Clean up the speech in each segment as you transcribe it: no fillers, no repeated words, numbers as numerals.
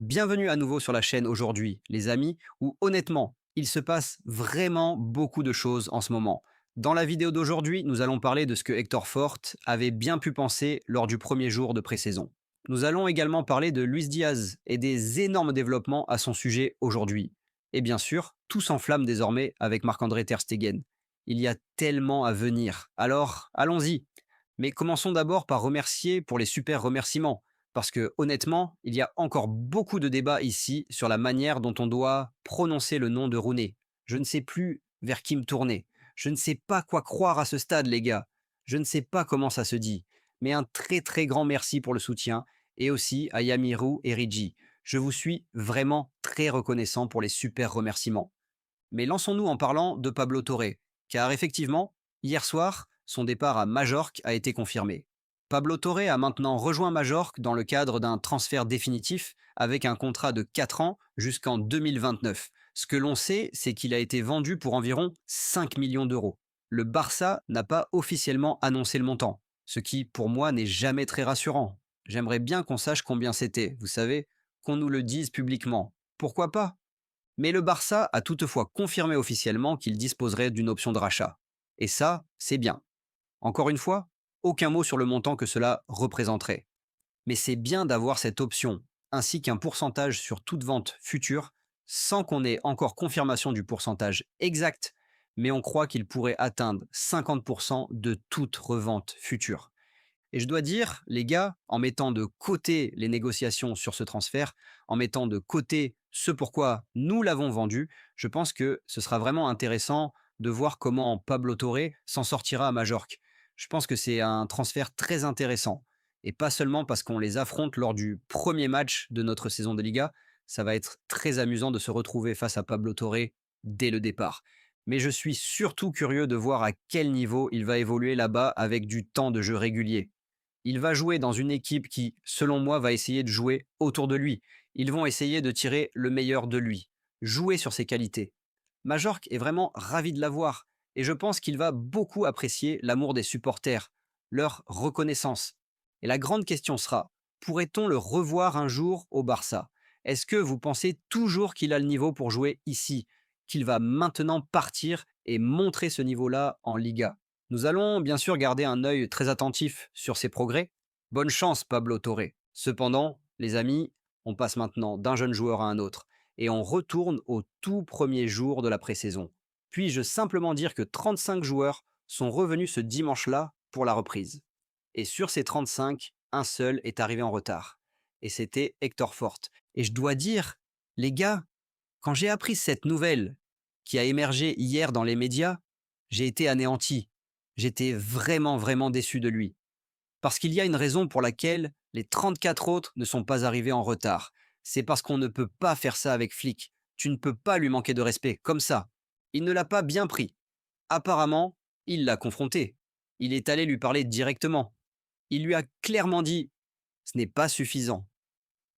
Bienvenue à nouveau sur la chaîne aujourd'hui, les amis, où honnêtement, il se passe vraiment beaucoup de choses en ce moment. Dans la vidéo d'aujourd'hui, nous allons parler de ce que Hector Fort avait bien pu penser lors du premier jour de pré-saison. Nous allons également parler de Luis Diaz et des énormes développements à son sujet aujourd'hui. Et bien sûr, tout s'enflamme désormais avec Marc-André Ter Stegen. Il y a tellement à venir. Alors, allons-y. Mais commençons d'abord par remercier pour les super remerciements. Parce que honnêtement, il y a encore beaucoup de débats ici sur la manière dont on doit prononcer le nom de Rooney. Je ne sais plus vers qui me tourner. Je ne sais pas quoi croire à ce stade, les gars. Je ne sais pas comment ça se dit. Mais un très très grand merci pour le soutien et aussi à Yamiru et Rigi. Je vous suis vraiment très reconnaissant pour les super remerciements. Mais lançons-nous en parlant de Pablo Torre, car effectivement, hier soir, son départ à Majorque a été confirmé. Pablo Torre a maintenant rejoint Majorque dans le cadre d'un transfert définitif avec un contrat de 4 ans jusqu'en 2029. Ce que l'on sait, c'est qu'il a été vendu pour environ 5 millions d'euros. Le Barça n'a pas officiellement annoncé le montant, ce qui pour moi n'est jamais très rassurant. J'aimerais bien qu'on sache combien c'était, vous savez, qu'on nous le dise publiquement. Pourquoi pas? Mais le Barça a toutefois confirmé officiellement qu'il disposerait d'une option de rachat. Et ça, c'est bien. Encore une fois, aucun mot sur le montant que cela représenterait. Mais c'est bien d'avoir cette option, ainsi qu'un pourcentage sur toute vente future, sans qu'on ait encore confirmation du pourcentage exact, mais on croit qu'il pourrait atteindre 50% de toute revente future. Et je dois dire, les gars, en mettant de côté les négociations sur ce transfert, en mettant de côté ce pourquoi nous l'avons vendu, je pense que ce sera vraiment intéressant de voir comment Pablo Torre s'en sortira à Majorque. Je pense que c'est un transfert très intéressant. Et pas seulement parce qu'on les affronte lors du premier match de notre saison de Liga, ça va être très amusant de se retrouver face à Pablo Torre dès le départ. Mais je suis surtout curieux de voir à quel niveau il va évoluer là-bas avec du temps de jeu régulier. Il va jouer dans une équipe qui, selon moi, va essayer de jouer autour de lui. Ils vont essayer de tirer le meilleur de lui, jouer sur ses qualités. Majorque est vraiment ravi de l'avoir et je pense qu'il va beaucoup apprécier l'amour des supporters, leur reconnaissance. Et la grande question sera, pourrait-on le revoir un jour au Barça? Est-ce que vous pensez toujours qu'il a le niveau pour jouer ici, qu'il va maintenant partir et montrer ce niveau-là en Liga? Nous allons bien sûr garder un œil très attentif sur ses progrès. Bonne chance, Pablo Torre. Cependant, les amis, on passe maintenant d'un jeune joueur à un autre et on retourne au tout premier jour de la pré-saison. Puis-je simplement dire que 35 joueurs sont revenus ce dimanche-là pour la reprise. Et sur ces 35, un seul est arrivé en retard. Et c'était Hector Fort. Et je dois dire, les gars, quand j'ai appris cette nouvelle qui a émergé hier dans les médias, j'ai été anéanti. J'étais vraiment, vraiment déçu de lui. Parce qu'il y a une raison pour laquelle les 34 autres ne sont pas arrivés en retard. C'est parce qu'on ne peut pas faire ça avec Flick. Tu ne peux pas lui manquer de respect, comme ça. Il ne l'a pas bien pris. Apparemment, il l'a confronté. Il est allé lui parler directement. Il lui a clairement dit: ce n'est pas suffisant.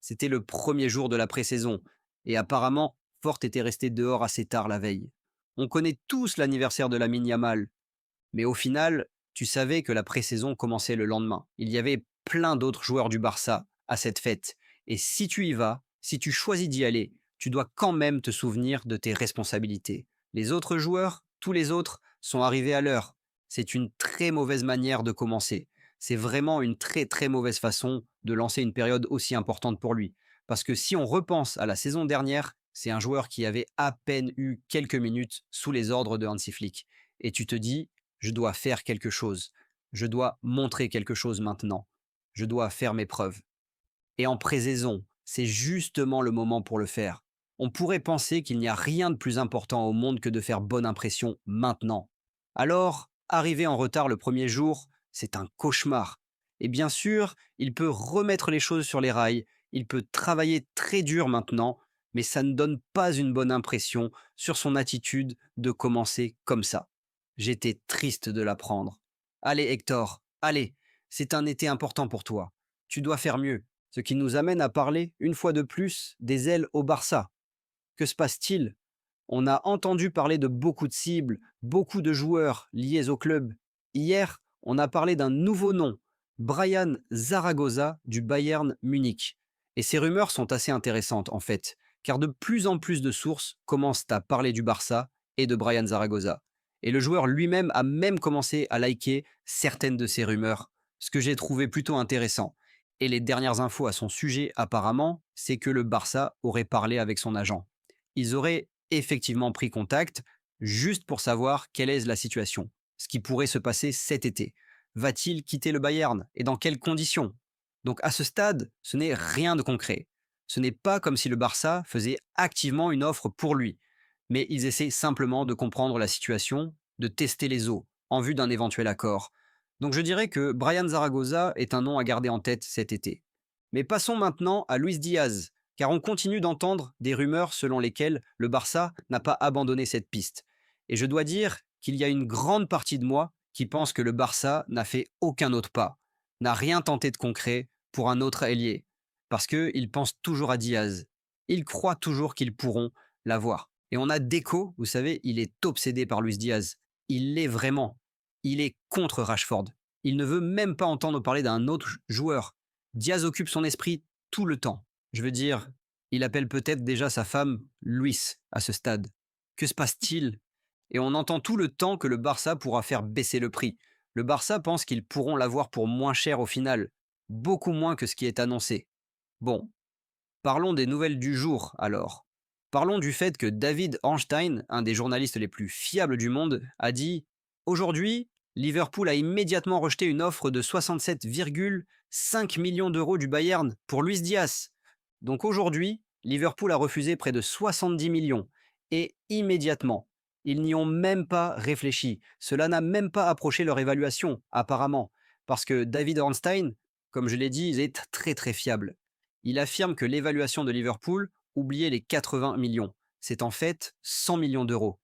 C'était le premier jour de la pré-saison. Et apparemment, Fort était resté dehors assez tard la veille. On connaît tous l'anniversaire de Lamine Yamal. Mais au final, tu savais que la pré-saison commençait le lendemain. Il y avait plein d'autres joueurs du Barça à cette fête. Et si tu y vas, si tu choisis d'y aller, tu dois quand même te souvenir de tes responsabilités. Les autres joueurs, tous les autres, sont arrivés à l'heure. C'est une très mauvaise manière de commencer. C'est vraiment une très très mauvaise façon de lancer une période aussi importante pour lui. Parce que si on repense à la saison dernière, c'est un joueur qui avait à peine eu quelques minutes sous les ordres de Hansi Flick. Et tu te dis, je dois faire quelque chose. Je dois montrer quelque chose maintenant. Je dois faire mes preuves. Et en pré-saison, c'est justement le moment pour le faire. On pourrait penser qu'il n'y a rien de plus important au monde que de faire bonne impression maintenant. Alors, arriver en retard le premier jour, c'est un cauchemar. Et bien sûr, il peut remettre les choses sur les rails, il peut travailler très dur maintenant, mais ça ne donne pas une bonne impression sur son attitude de commencer comme ça. J'étais triste de l'apprendre. Allez Hector, allez, c'est un été important pour toi. Tu dois faire mieux. Ce qui nous amène à parler, une fois de plus, des ailes au Barça. Que se passe-t-il? On a entendu parler de beaucoup de cibles, beaucoup de joueurs liés au club. Hier, on a parlé d'un nouveau nom, Brian Zaragoza du Bayern Munich. Et ces rumeurs sont assez intéressantes en fait, car de plus en plus de sources commencent à parler du Barça et de Brian Zaragoza. Et le joueur lui-même a même commencé à liker certaines de ces rumeurs, ce que j'ai trouvé plutôt intéressant. Et les dernières infos à son sujet, apparemment, c'est que le Barça aurait parlé avec son agent. Ils auraient effectivement pris contact, juste pour savoir quelle est la situation, ce qui pourrait se passer cet été. Va-t-il quitter le Bayern et dans quelles conditions? Donc à ce stade, ce n'est rien de concret. Ce n'est pas comme si le Barça faisait activement une offre pour lui, mais ils essaient simplement de comprendre la situation, de tester les eaux, en vue d'un éventuel accord. Donc je dirais que Brian Zaragoza est un nom à garder en tête cet été. Mais passons maintenant à Luis Diaz, car on continue d'entendre des rumeurs selon lesquelles le Barça n'a pas abandonné cette piste. Et je dois dire qu'il y a une grande partie de moi qui pense que le Barça n'a fait aucun autre pas, n'a rien tenté de concret pour un autre ailier, parce qu'ils pensent toujours à Diaz. Ils croient toujours qu'ils pourront l'avoir. Et on a Deco, vous savez, il est obsédé par Luis Diaz. Il l'est vraiment. Il est contre Rashford. Il ne veut même pas entendre parler d'un autre joueur. Diaz occupe son esprit tout le temps. Je veux dire, il appelle peut-être déjà sa femme Luis à ce stade. Que se passe-t-il? Et on entend tout le temps que le Barça pourra faire baisser le prix. Le Barça pense qu'ils pourront l'avoir pour moins cher au final, beaucoup moins que ce qui est annoncé. Bon, parlons des nouvelles du jour alors. Parlons du fait que David Ornstein, un des journalistes les plus fiables du monde, a dit: aujourd'hui, Liverpool a immédiatement rejeté une offre de 67,5 millions d'euros du Bayern pour Luis Diaz. Donc aujourd'hui, Liverpool a refusé près de 70 millions. Et immédiatement. Ils n'y ont même pas réfléchi. Cela n'a même pas approché leur évaluation, apparemment. Parce que David Ornstein, comme je l'ai dit, il est très très fiable. Il affirme que l'évaluation de Liverpool, oubliez les 80 millions, c'est en fait 100 millions d'euros.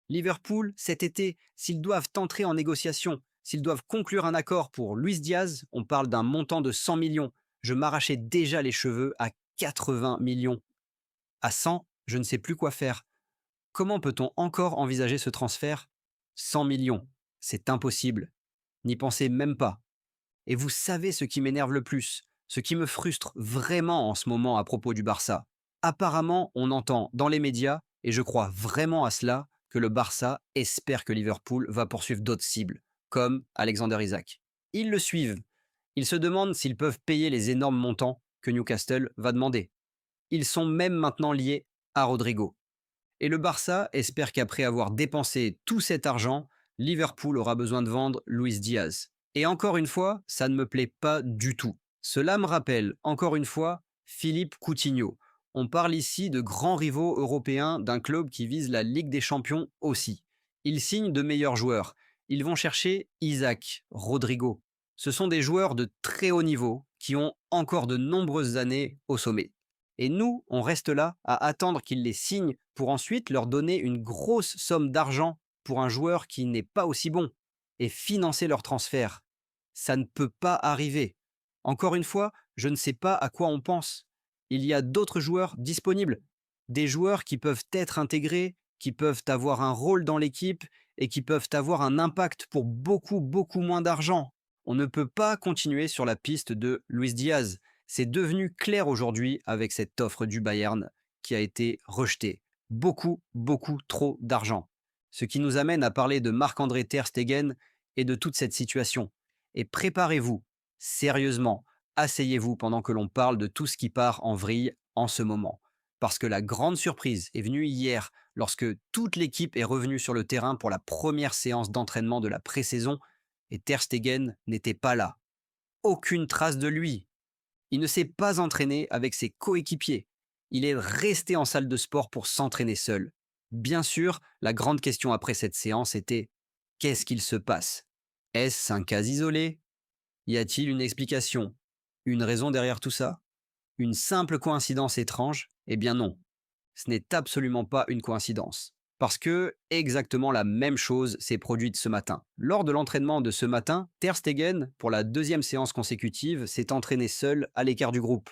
Liverpool, cet été, s'ils doivent entrer en négociation, s'ils doivent conclure un accord pour Luis Diaz, on parle d'un montant de 100 millions. Je m'arrachais déjà les cheveux à 80 millions. À 100, je ne sais plus quoi faire. Comment peut-on encore envisager ce transfert? 100 millions, c'est impossible. N'y pensez même pas. Et vous savez ce qui m'énerve le plus, ce qui me frustre vraiment en ce moment à propos du Barça. Apparemment, on entend dans les médias, et je crois vraiment à cela, que le Barça espère que Liverpool va poursuivre d'autres cibles, comme Alexander Isak. Ils le suivent. Ils se demandent s'ils peuvent payer les énormes montants que Newcastle va demander. Ils sont même maintenant liés à Rodrigo. Et le Barça espère qu'après avoir dépensé tout cet argent, Liverpool aura besoin de vendre Luis Diaz. Et encore une fois, ça ne me plaît pas du tout. Cela me rappelle, encore une fois, Philippe Coutinho. On parle ici de grands rivaux européens d'un club qui vise la Ligue des Champions aussi. Ils signent de meilleurs joueurs. Ils vont chercher Isaac, Rodrigo. Ce sont des joueurs de très haut niveau qui ont encore de nombreuses années au sommet. Et nous, on reste là à attendre qu'ils les signent pour ensuite leur donner une grosse somme d'argent pour un joueur qui n'est pas aussi bon et financer leur transfert. Ça ne peut pas arriver. Encore une fois, je ne sais pas à quoi on pense. Il y a d'autres joueurs disponibles, des joueurs qui peuvent être intégrés, qui peuvent avoir un rôle dans l'équipe et qui peuvent avoir un impact pour beaucoup, beaucoup moins d'argent. On ne peut pas continuer sur la piste de Luis Diaz. C'est devenu clair aujourd'hui avec cette offre du Bayern qui a été rejetée. Beaucoup, beaucoup trop d'argent. Ce qui nous amène à parler de Marc-André Ter Stegen et de toute cette situation. Et préparez-vous, sérieusement, asseyez-vous pendant que l'on parle de tout ce qui part en vrille en ce moment. Parce que la grande surprise est venue hier lorsque toute l'équipe est revenue sur le terrain pour la première séance d'entraînement de la pré-saison et Ter Stegen n'était pas là. Aucune trace de lui. Il ne s'est pas entraîné avec ses coéquipiers. Il est resté en salle de sport pour s'entraîner seul. Bien sûr, la grande question après cette séance était: qu'est-ce qu'il se passe? Est-ce un cas isolé? Y a-t-il une explication? Une raison derrière tout ça? Une simple coïncidence étrange? Eh bien non. Ce n'est absolument pas une coïncidence. Parce que exactement la même chose s'est produite ce matin. Lors de l'entraînement de ce matin, Ter Stegen, pour la deuxième séance consécutive, s'est entraîné seul à l'écart du groupe.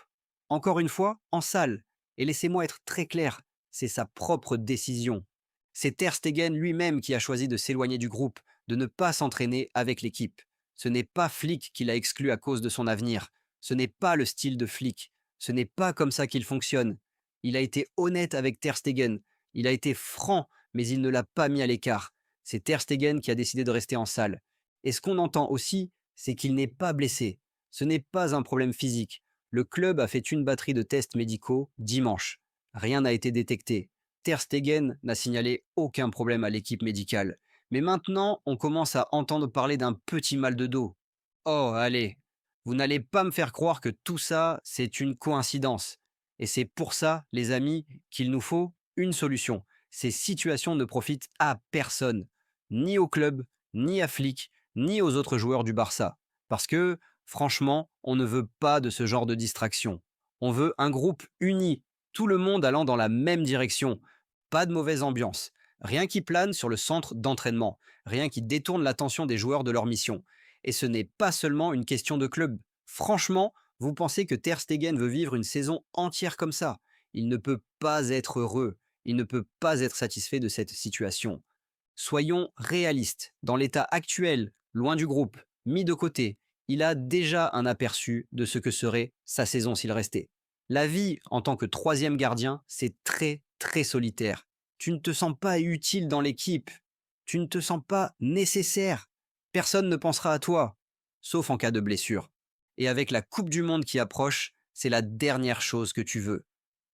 Encore une fois, en salle. Et laissez-moi être très clair, c'est sa propre décision. C'est Ter Stegen lui-même qui a choisi de s'éloigner du groupe, de ne pas s'entraîner avec l'équipe. Ce n'est pas Flick qui l'a exclu à cause de son avenir. Ce n'est pas le style de Flick. Ce n'est pas comme ça qu'il fonctionne. Il a été honnête avec Ter Stegen. Il a été franc, mais il ne l'a pas mis à l'écart. C'est Ter Stegen qui a décidé de rester en salle. Et ce qu'on entend aussi, c'est qu'il n'est pas blessé. Ce n'est pas un problème physique. Le club a fait une batterie de tests médicaux dimanche. Rien n'a été détecté. Ter Stegen n'a signalé aucun problème à l'équipe médicale. Mais maintenant, on commence à entendre parler d'un petit mal de dos. Oh, allez, vous n'allez pas me faire croire que tout ça, c'est une coïncidence. Et c'est pour ça, les amis, qu'il nous faut une solution. Ces situations ne profitent à personne, ni au club, ni à Flick, ni aux autres joueurs du Barça. Parce que, franchement, on ne veut pas de ce genre de distraction. On veut un groupe uni, tout le monde allant dans la même direction. Pas de mauvaise ambiance. Rien qui plane sur le centre d'entraînement. Rien qui détourne l'attention des joueurs de leur mission. Et ce n'est pas seulement une question de club. Franchement, vous pensez que Ter Stegen veut vivre une saison entière comme ça? Il ne peut pas être heureux. Il ne peut pas être satisfait de cette situation. Soyons réalistes. Dans l'état actuel, loin du groupe, mis de côté, il a déjà un aperçu de ce que serait sa saison s'il restait. La vie en tant que troisième gardien, c'est très, très solitaire. Tu ne te sens pas utile dans l'équipe. Tu ne te sens pas nécessaire. Personne ne pensera à toi, sauf en cas de blessure. Et avec la Coupe du Monde qui approche, c'est la dernière chose que tu veux.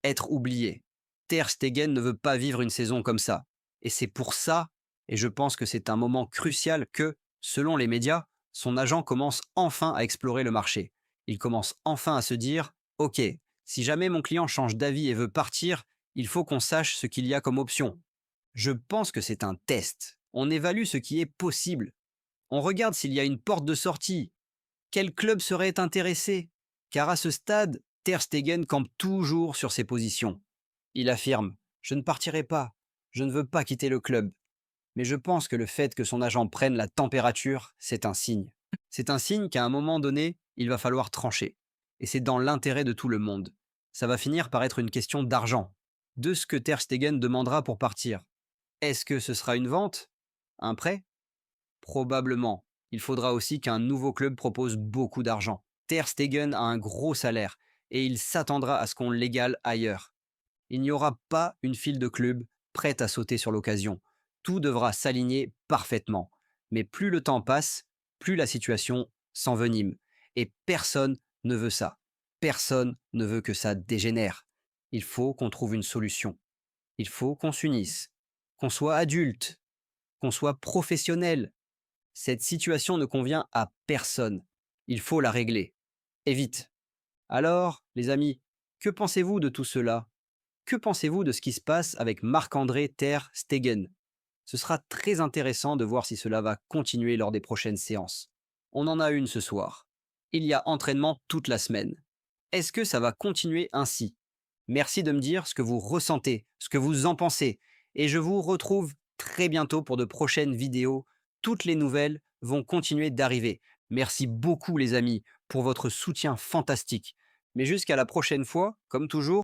Être oublié. Ter Stegen ne veut pas vivre une saison comme ça. Et c'est pour ça, et je pense que c'est un moment crucial que, selon les médias, son agent commence enfin à explorer le marché. Il commence enfin à se dire, OK, si jamais mon client change d'avis et veut partir, il faut qu'on sache ce qu'il y a comme option. Je pense que c'est un test. On évalue ce qui est possible. On regarde s'il y a une porte de sortie. Quel club serait intéressé? Car à ce stade, Ter Stegen campe toujours sur ses positions. Il affirme: je ne partirai pas, je ne veux pas quitter le club. Mais je pense que le fait que son agent prenne la température, c'est un signe. C'est un signe qu'à un moment donné, il va falloir trancher. Et c'est dans l'intérêt de tout le monde. Ça va finir par être une question d'argent, de ce que Ter Stegen demandera pour partir. Est-ce que ce sera une vente? Un prêt? Probablement. Il faudra aussi qu'un nouveau club propose beaucoup d'argent. Ter Stegen a un gros salaire et il s'attendra à ce qu'on l'égale ailleurs. Il n'y aura pas une file de clubs prête à sauter sur l'occasion. Tout devra s'aligner parfaitement. Mais plus le temps passe, plus la situation s'envenime. Et personne ne veut ça. Personne ne veut que ça dégénère. Il faut qu'on trouve une solution. Il faut qu'on s'unisse, qu'on soit adulte, qu'on soit professionnel. Cette situation ne convient à personne. Il faut la régler. Et vite. Alors, les amis, que pensez-vous de tout cela? Que pensez-vous de ce qui se passe avec Marc-André Ter Stegen? Ce sera très intéressant de voir si cela va continuer lors des prochaines séances. On en a une ce soir. Il y a entraînement toute la semaine. Est-ce que ça va continuer ainsi? Merci de me dire ce que vous ressentez, ce que vous en pensez. Et je vous retrouve très bientôt pour de prochaines vidéos. Toutes les nouvelles vont continuer d'arriver. Merci beaucoup les amis pour votre soutien fantastique. Mais jusqu'à la prochaine fois, comme toujours,